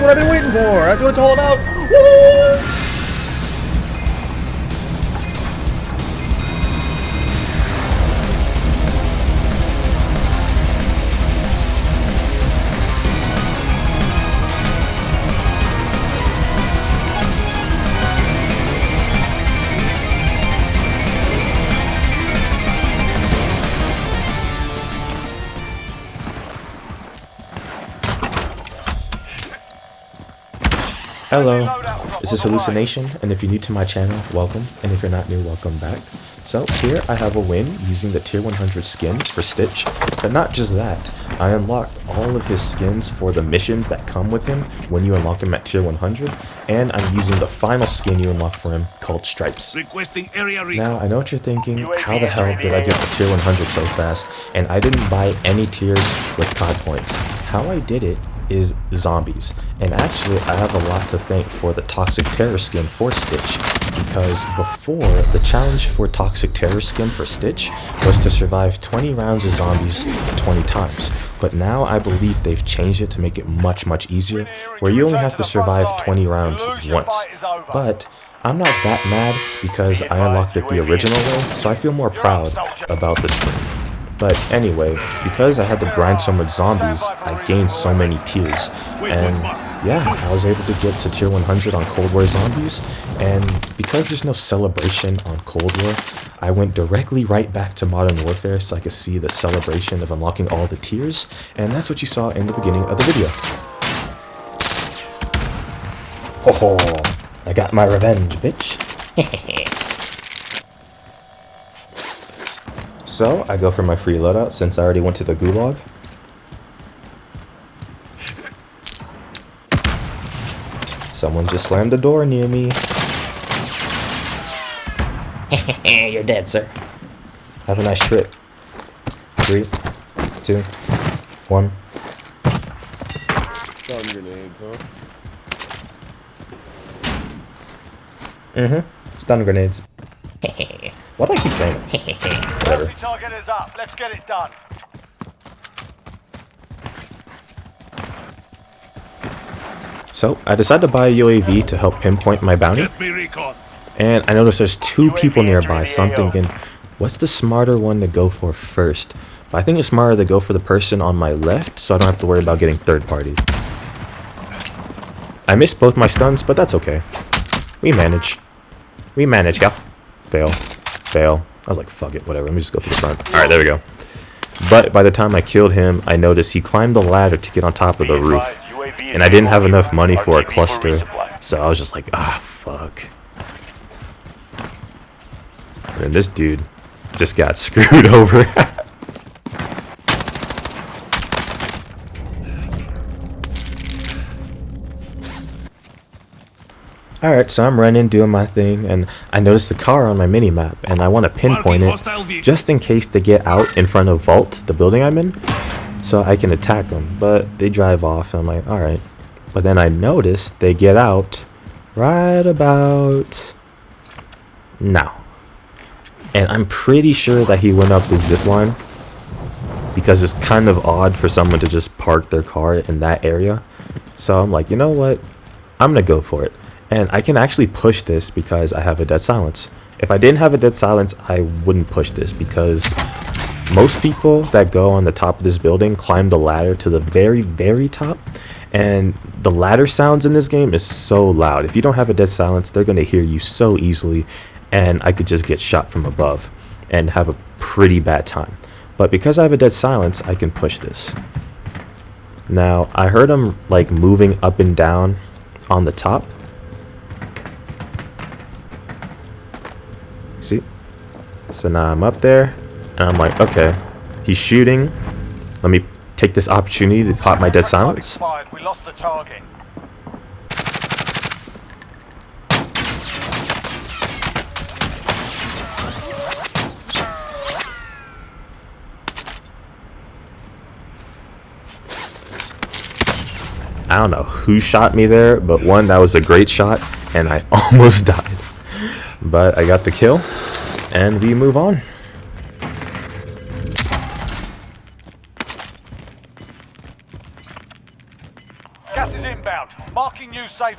what I've been waiting for. That's what it's all about. Woo! Hello, this is Hallucination, and if you're new to my channel, welcome, and if you're not new, welcome back. So here I have a win using the tier 100 skins for Stitch, but not just that, I unlocked all of his skins for the missions that come with him when you unlock him at tier 100, and I'm using the final skin you unlock for him called Stripes. Now I know what you're thinking, how the hell did I get to tier 100 so fast, and I didn't buy any tiers with COD points. How I did it is zombies, and actually I have a lot to thank for the Toxic Terror skin for Stitch, because before the challenge for Toxic Terror skin for Stitch was to survive 20 rounds of zombies 20 times, but now I believe they've changed it to make it much easier, where you only have to survive 20 rounds once. But I'm not that mad because I unlocked it the original way, so I feel more proud about the skin. But anyway, because I had to grind so much zombies, I gained so many tiers, and yeah, I was able to get to tier 100 on Cold War zombies, and because there's no celebration on Cold War, I went directly right back to Modern Warfare so I could see the celebration of unlocking all the tiers, and that's what you saw in the beginning of the video. Ho ho, I got my revenge, bitch. So, I go for my free loadout since I already went to the gulag. Someone just slammed the door near me. You're dead, sir. Have a nice trip. 3, 2, 1. Stun grenades, huh? Stun grenades. Why do I keep saying that? Whatever. Target is up. Let's get it done. So, I decided to buy a UAV to help pinpoint my bounty. And I noticed there's 2 people nearby, so I'm thinking, what's the smarter one to go for first? But I think it's smarter to go for the person on my left, so I don't have to worry about getting third party. I missed both my stuns, but that's okay. We manage. We manage, yeah. Fail. Fail. I was like, fuck it, whatever. Let me just go to the front. Alright, there we go. But by the time I killed him, I noticed he climbed the ladder to get on top of the roof. And I didn't have enough money for a cluster, so I was just like, ah, fuck. And this dude just got screwed over. Alright, so I'm running, doing my thing, and I noticed the car on my mini-map, and I want to pinpoint it just in case they get out in front of Vault, the building I'm in, so I can attack them. But they drive off, and I'm like, alright. But then I noticed they get out right about now. And I'm pretty sure that he went up the zip line, because it's kind of odd for someone to just park their car in that area. So I'm like, you know what? I'm going to go for it. And I can actually push this because I have a dead silence. If I didn't have a dead silence, I wouldn't push this, because most people that go on the top of this building climb the ladder to the very top, and the ladder sounds in this game is so loud. If you don't have a dead silence, they're going to hear you so easily, and I could just get shot from above and have a pretty bad time. But because I have a dead silence, I can push this. Now, I heard him like moving up and down on the top. See? So now I'm up there, and I'm like, okay, he's shooting. Let me take this opportunity to pop my dead silence. We lost the target. I don't know who shot me there, but one, that was a great shot, and I almost died. But I got the kill, and we move on. Gas is inbound. Marking new safe.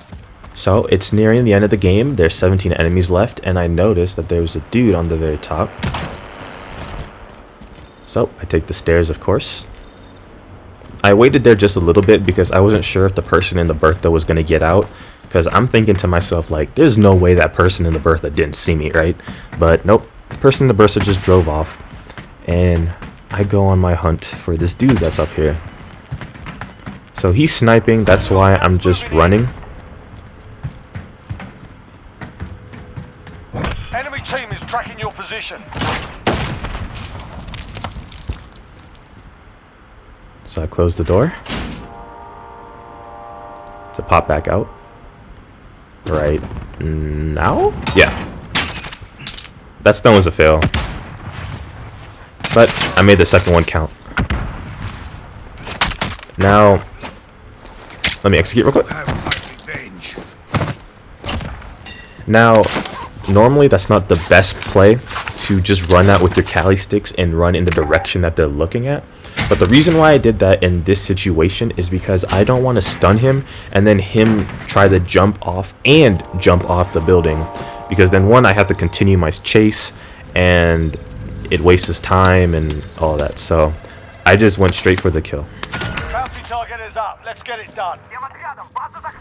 So it's nearing the end of the game. There's 17 enemies left, and I noticed that there was a dude on the very top. So I take the stairs, of course. I waited there just a little bit because I wasn't sure if the person in the Bertha was going to get out. Because I'm thinking to myself, like, there's no way that person in the Bertha didn't see me, right? But nope, the person in the Bertha just drove off. And I go on my hunt for this dude that's up here. So he's sniping, that's why I'm just running. Enemy team is tracking your position. So I close the door to pop back out right now. Yeah, that stun was a fail, but I made the second one count. Now let me execute real quick. Now normally that's not the best play, to just run out with your Cali sticks and run in the direction that they're looking at. But the reason why I did that in this situation is because I don't want to stun him and then him try to jump off the building, because then one, I have to continue my chase and it wastes his time and all that. So I just went straight for the kill. Bounty target is up. Let's get it done.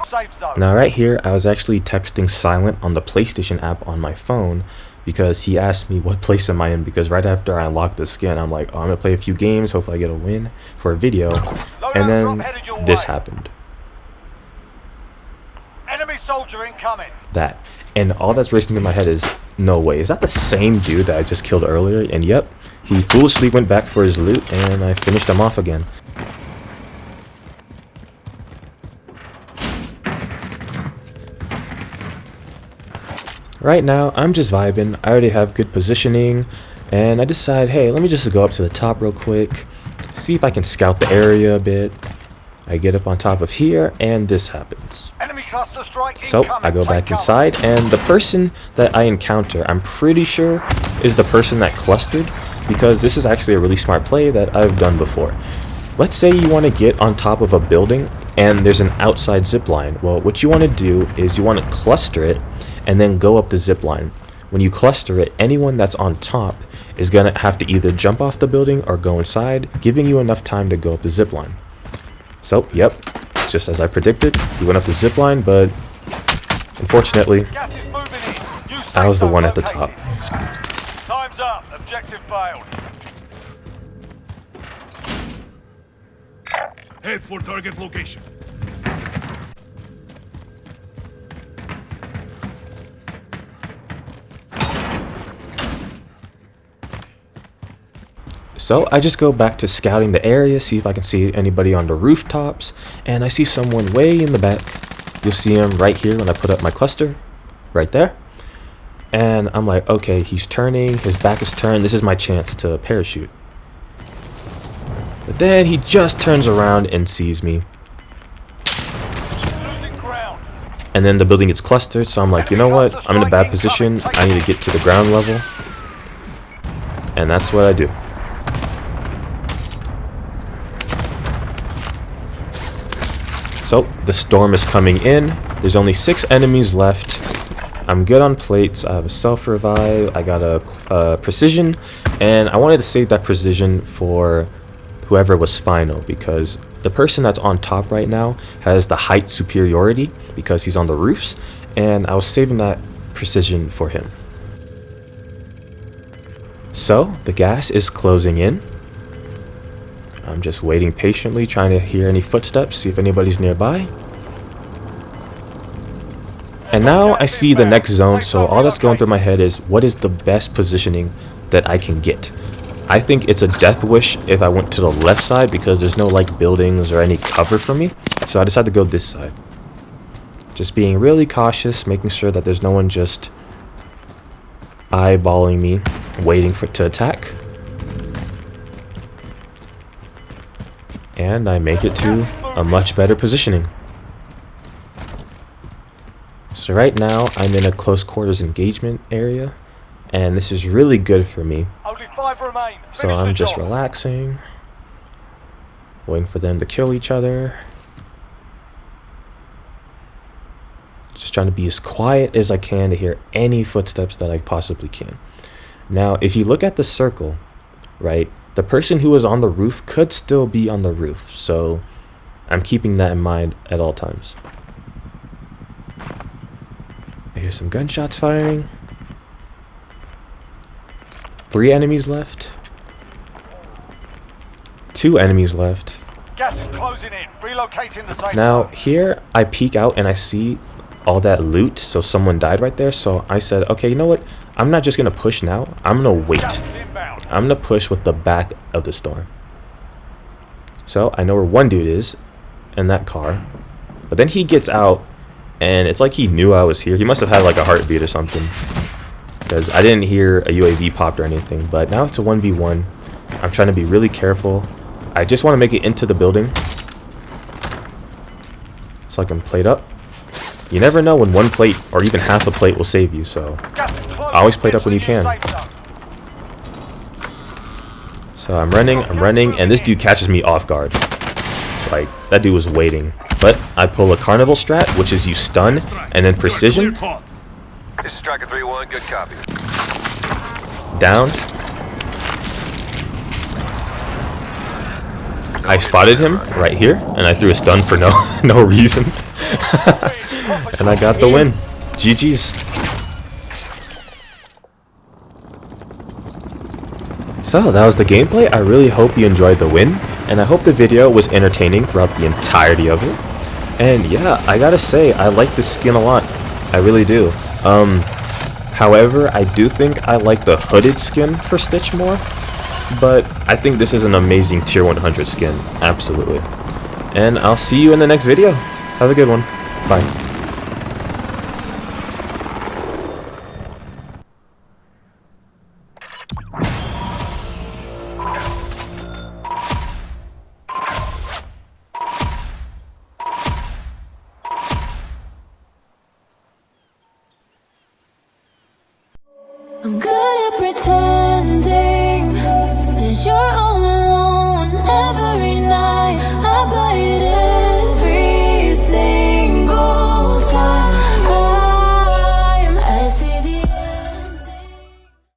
Safe zone. Now right here, I was actually texting Silent on the PlayStation app on my phone, because he asked me what place am I in, because right after I unlocked the skin, I'm like, oh, I'm gonna play a few games, hopefully I get a win for a video. And then this happened. Enemy soldier incoming. That. And all that's racing through my head is, no way, is that the same dude that I just killed earlier? And yep, he foolishly went back for his loot and I finished him off again. Right now, I'm just vibing. I already have good positioning, and I decide, hey, let me just go up to the top real quick, see if I can scout the area a bit. I get up on top of here, and this happens. Enemy cluster strike So incoming. I go Take back cover. inside, and the person that I encounter, I'm pretty sure is the person that clustered, because this is actually a really smart play that I've done before. Let's say you want to get on top of a building, and there's an outside zip line. Well, what you want to do is you want to cluster it, and then go up the zip line. When you cluster it, anyone that's on top is going to have to either jump off the building or go inside, giving you enough time to go up the zip line. So, yep, just as I predicted, he went up the zip line, but unfortunately, Gas is moving in. New I was the safe one zone at the top. located. Time's up. Objective failed. Head for target location. So I just go back to scouting the area, see if I can see anybody on the rooftops, and I see someone way in the back. You'll see him right here when I put up my cluster, right there. And I'm like, okay, he's turning, his back is turned, this is my chance to parachute. But then he just turns around and sees me. Losing ground. And then the building gets clustered, so I'm like, you know what, I'm in a bad position, I need to get to the ground level. And that's what I do. So the storm is coming in. There's only 6 enemies left. I'm good on plates. I have a self-revive. I got a precision, and I wanted to save that precision for whoever was final, because the person that's on top right now has the height superiority because he's on the roofs, and I was saving that precision for him. So the gas is closing in. I'm just waiting patiently, trying to hear any footsteps, see if anybody's nearby. And now I see the next zone, so all that's going through my head is, what is the best positioning that I can get? I think it's a death wish if I went to the left side, because there's no like buildings or any cover for me. So I decided to go this side. Just being really cautious, making sure that there's no one just eyeballing me, waiting to attack. And I make it to a much better positioning. So right now I'm in a close quarters engagement area, and this is really good for me. Only 5 remain. So Finish the I'm just job. relaxing, waiting for them to kill each other. trying to be as quiet as I can to hear any footsteps that I possibly can. Now, if you look at the circle, right, the person who was on the roof could still be on the roof. So I'm keeping that in mind at all times. I hear some gunshots firing. 3 enemies left. 2 enemies left. Gas is closing in. Relocating the safe Now, zone. here I peek out and I see all that loot. So someone died right there. So I said, okay, you know what? I'm not just going to push now. I'm going to wait. Gas is inbound. I'm going to push with the back of the store. So I know where one dude is in that car. But then he gets out and it's like he knew I was here. He must have had like a heartbeat or something, because I didn't hear a UAV popped or anything. But now it's a 1v1. I'm trying to be really careful. I just want to make it into the building so I can plate up. You never know when one plate or even half a plate will save you, so Gas is closing. always plate up when you Entering can. safe zone. So I'm running, and this dude catches me off guard. Like, that dude was waiting. But I pull a carnival strat, which is you stun and then precision. Cleared hot. This is Striker 3-1, good copy. Down. I spotted him right here, and I threw a stun for no reason. And I got the win. GG's. So that was the gameplay. I really hope you enjoyed the win, and I hope the video was entertaining throughout the entirety of it. And yeah, I gotta say, I like this skin a lot. I really do. However, I do think I like the hooded skin for Stitch more, but I think this is an amazing tier 100 skin. Absolutely. And I'll see you in the next video. Have a good one. Bye.